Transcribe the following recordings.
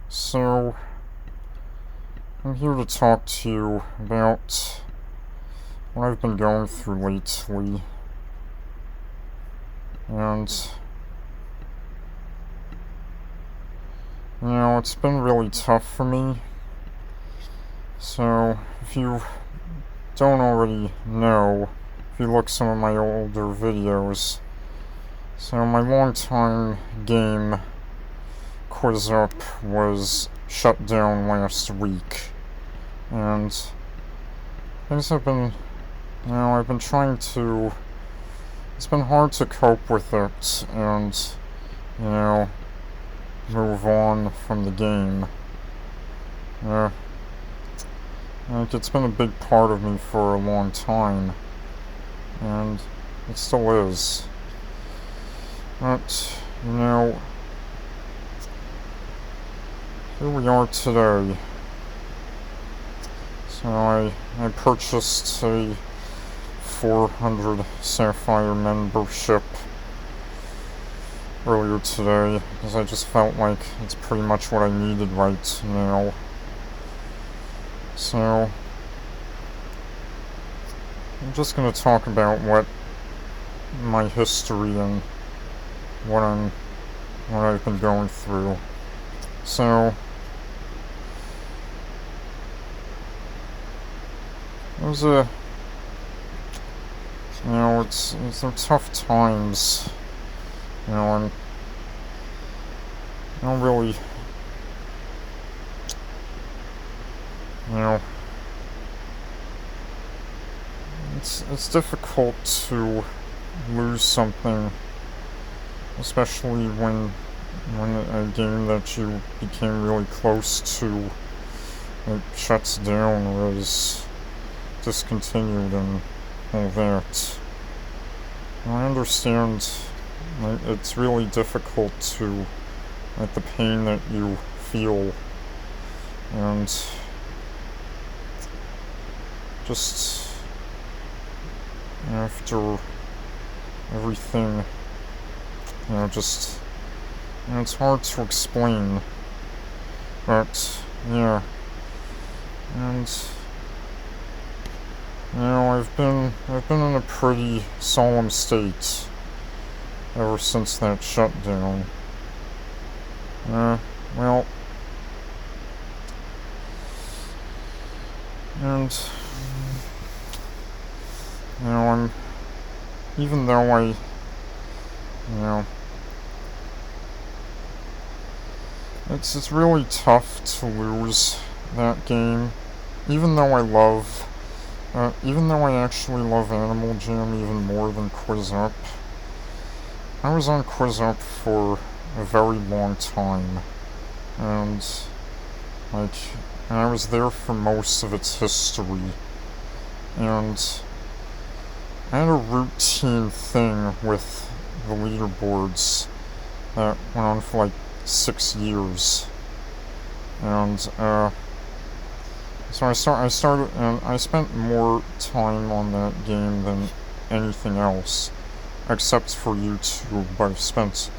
So, I'm here to talk to you about what I've been going through lately. And, it's been really tough for me. So, if you don't already know, if you look some of my older videos, so my longtime game, QuizUp, was shut down last week. And things have been, I've been trying to, it's been hard to cope with it and, move on from the game. It's been a big part of me for a long time, and it still is. But, here we are today. So I purchased a 400 Sapphire membership earlier today, because I just felt like it's pretty much what I needed right now. So, I'm just going to talk about what my history and what I've been going through. So, it was they're tough times, and I don't really, it's difficult to lose something, especially when a game that you became really close to, it shuts down or is discontinued and all that. I understand it's really difficult to, the pain that you feel, and just after everything, it's hard to explain, but yeah, and I've been in a pretty solemn state ever since that shutdown. Well, and I'm, even though it's really tough to lose that game, even though I actually love Animal Jam even more than QuizUp. I was on QuizUp for a very long time, and I was there for most of its history, and I had a routine thing with the leaderboards that went on for 6 years, and so I started, and I spent more time on that game than anything else, except for YouTube. I've spent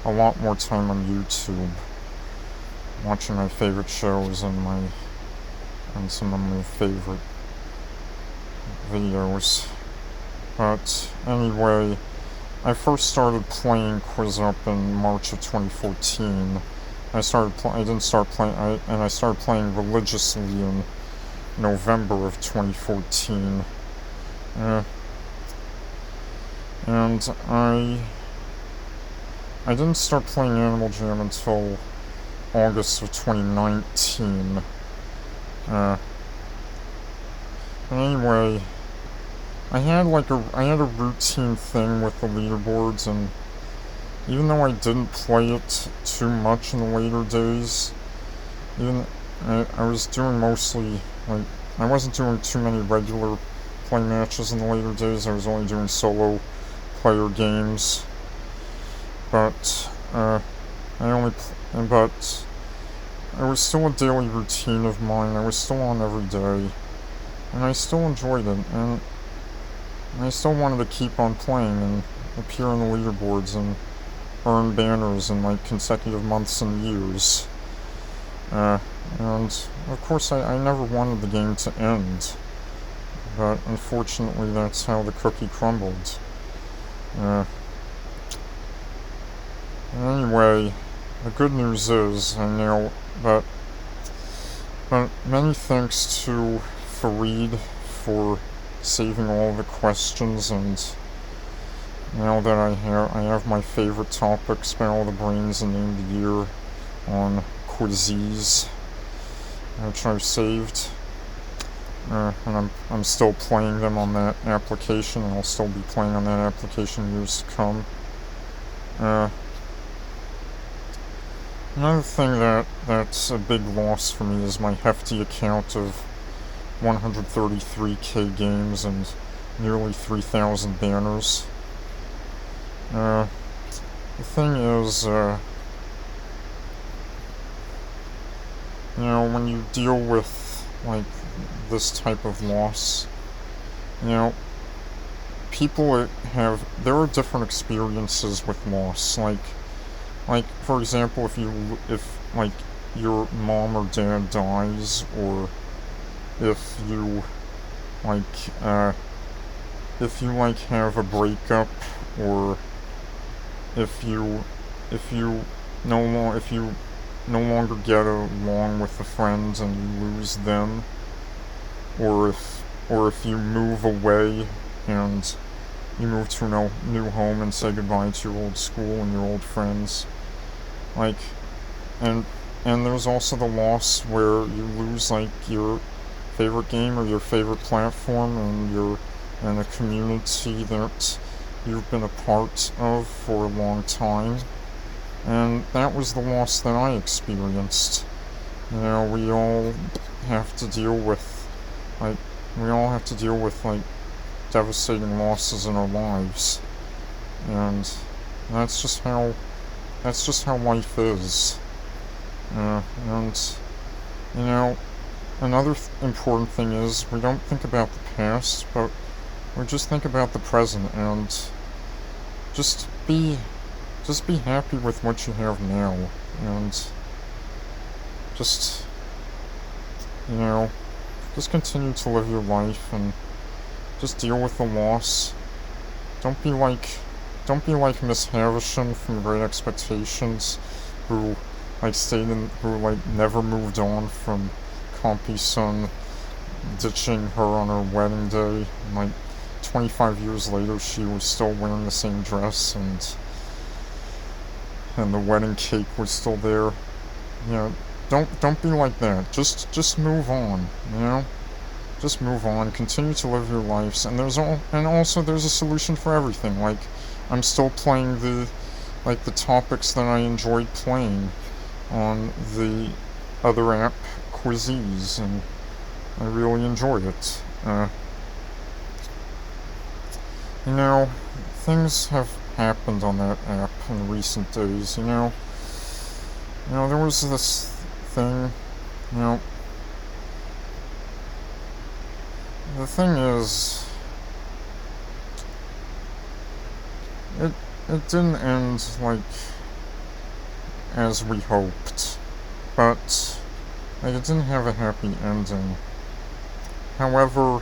a lot more time on YouTube, watching my favorite shows and some of my favorite videos. But anyway, I first started playing QuizUp in March of 2014. I started playing religiously in November of 2014. And I didn't start playing Animal Jam until August of 2019. But anyway, I had a routine thing with the leaderboards, and even though I didn't play it too much in the later days, I was doing mostly, I wasn't doing too many regular play matches in the later days. I was only doing solo player games, but but it was still a daily routine of mine. I was still on every day, and I still enjoyed it, and I still wanted to keep on playing and appear on the leaderboards, and earn banners in like consecutive months and years. And of course I never wanted the game to end, but unfortunately that's how the cookie crumbled. Anyway, the good news is, I know, but many thanks to Fareed for saving all the questions, and now that I have my favorite topic, spent all the brains and named the year on Quizzes, which I've saved, and I'm still playing them on that application, and I'll still be playing on that application years to come. Another thing that's a big loss for me is my hefty account of 133k games and nearly 3,000 banners. The thing is, when you deal with, like, this type of loss, people there are different experiences with loss. Like, for example, if your mom or dad dies, or if you have a breakup, or if you no longer get along with a friend and you lose them, or if you move away and you move to a new home and say goodbye to your old school and your old friends. And there's also the loss where you lose, your favorite game or your favorite platform and a community that you've been a part of for a long time. And that was the loss that I experienced. We all have to deal with, devastating losses in our lives. And that's just how life is. Another important thing is, we don't think about the past, but we just think about the present, and just be happy with what you have now, and just continue to live your life, and just deal with the loss. Don't be like Miss Havisham from Great Expectations, who never moved on from Compy-sun ditching her on her wedding day. And 25 years later, she was still wearing the same dress, and the wedding cake was still there. Don't be like that. Just move on. Just move on. Continue to live your lives, and also there's a solution for everything. I'm still playing the topics that I enjoyed playing on the other app, Quizzes, and I really enjoy it. Things have happened on that app in recent days. There was this thing. The thing is, it didn't end as we hoped, but it didn't have a happy ending. However,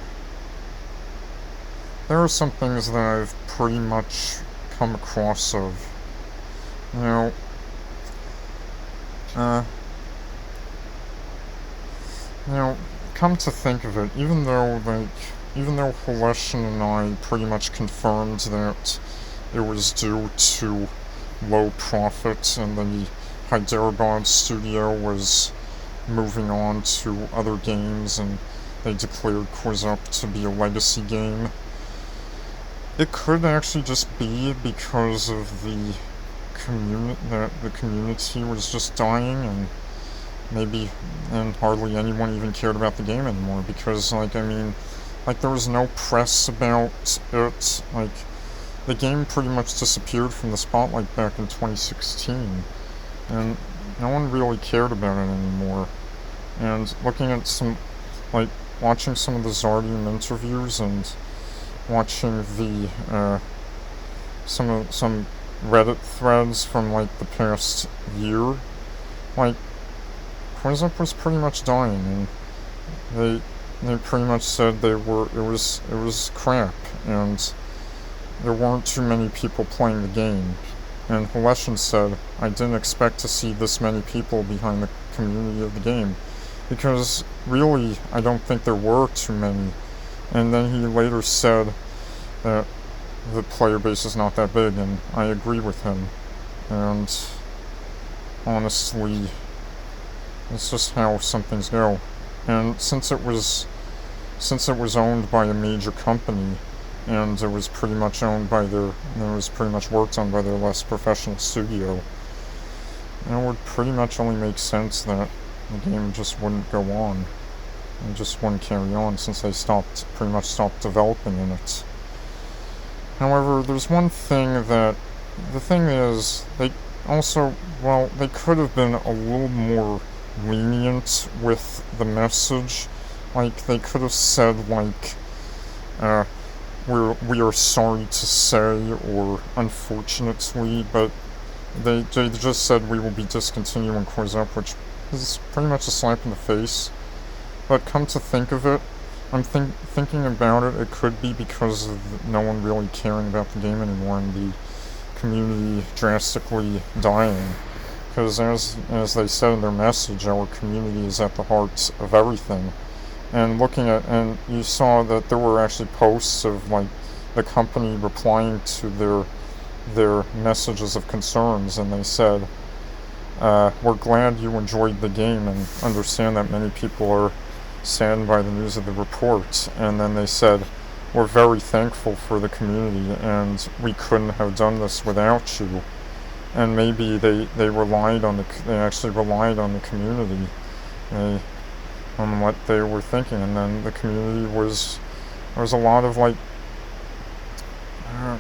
there are some things that I've pretty much come across of. Come to think of it, even though Haleshin and I pretty much confirmed that it was due to low profit, and the Hyderabad studio was moving on to other games, and they declared QuizUp to be a legacy game. It could actually just be because of the community was just dying, and hardly anyone even cared about the game anymore, because there was no press about it. The game pretty much disappeared from the spotlight back in 2016, and no one really cared about it anymore. And looking at watching some of the Zardium interviews, and watching some Reddit threads from like the past year, like QuizUp was pretty much dying, and they pretty much said it was crap, and there weren't too many people playing the game. And Haleshin said, I didn't expect to see this many people behind the community of the game, because really I don't think there were too many. And then he later said that the player base is not that big, and I agree with him. And honestly, it's just how some things go. And since it was owned by a major company, and it was pretty much worked on by their less professional studio, it would pretty much only make sense that the game just wouldn't go on. It just wouldn't carry on, since they pretty much stopped developing in it. However, there's one thing that, the thing is, they could have been a little more lenient with the message. Like, they could have said, like, we are sorry to say, or unfortunately, but they just said we will be discontinuing QuizUp, which is pretty much a slap in the face. But come to think of it, I'm thinking about it, it could be because of no one really caring about the game anymore, and the community drastically dying. Because as they said in their message, our community is at the heart of everything. And you saw that there were actually posts of like the company replying to their messages of concerns, and they said, we're glad you enjoyed the game and understand that many people are saddened by the news of the report. And then they said, we're very thankful for the community, and we couldn't have done this without you. And maybe they actually relied on the community, on what they were thinking. And then the community there was a lot of like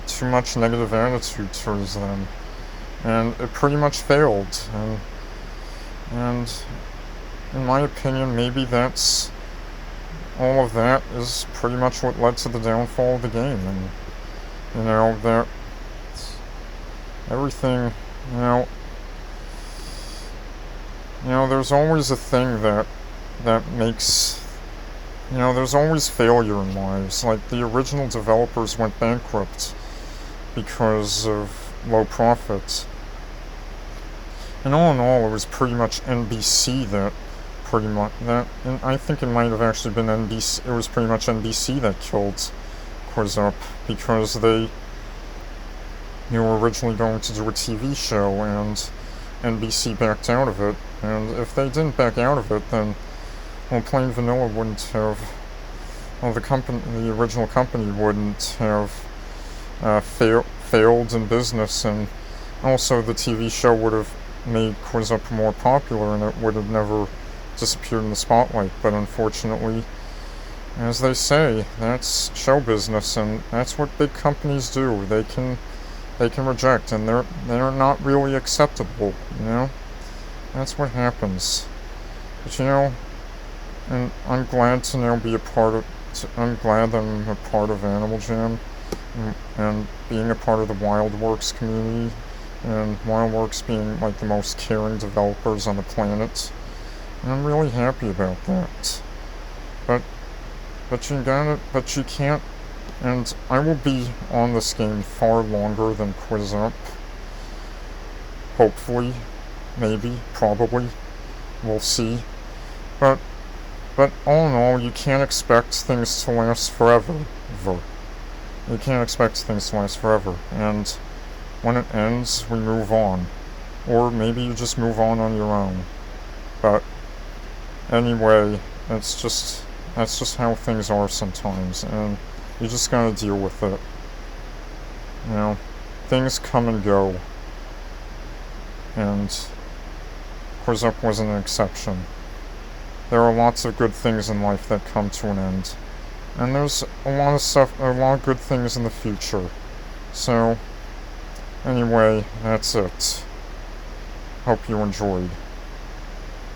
too much negative attitude towards them, and it pretty much failed. And in my opinion, maybe that's all of that is pretty much what led to the downfall of the game. And that everything, there's always a thing that makes, there's always failure in lives. Like, the original developers went bankrupt because of low profits. And all in all, it was pretty much NBC and I think it might have actually been NBC. It was pretty much NBC that killed QuizUp, because they were originally going to do a TV show, and NBC backed out of it. And if they didn't back out of it, then Plain Vanilla wouldn't have. The original company wouldn't have failed in business, and also the TV show would have made QuizUp more popular, and it would have never disappeared in the spotlight. But unfortunately, as they say, that's show business, and that's what big companies do. They can reject, and they're not really acceptable. That's what happens. But and I'm glad to now be I'm glad that I'm a part of Animal Jam, and being a part of the WildWorks community, and WildWorks being like the most caring developers on the planet. And I'm really happy about that. But you can't, and I will be on this game far longer than QuizUp. Hopefully, maybe, probably, we'll see. But all in all, you can't expect things to last forever. You can't expect things to last forever. And when it ends, we move on. Or maybe you just move on your own. But anyway, that's just how things are sometimes, and you just gotta deal with it. Things come and go, and QuizUp wasn't an exception. There are lots of good things in life that come to an end, and there's a lot of good things in the future. So, anyway, that's it. Hope you enjoyed.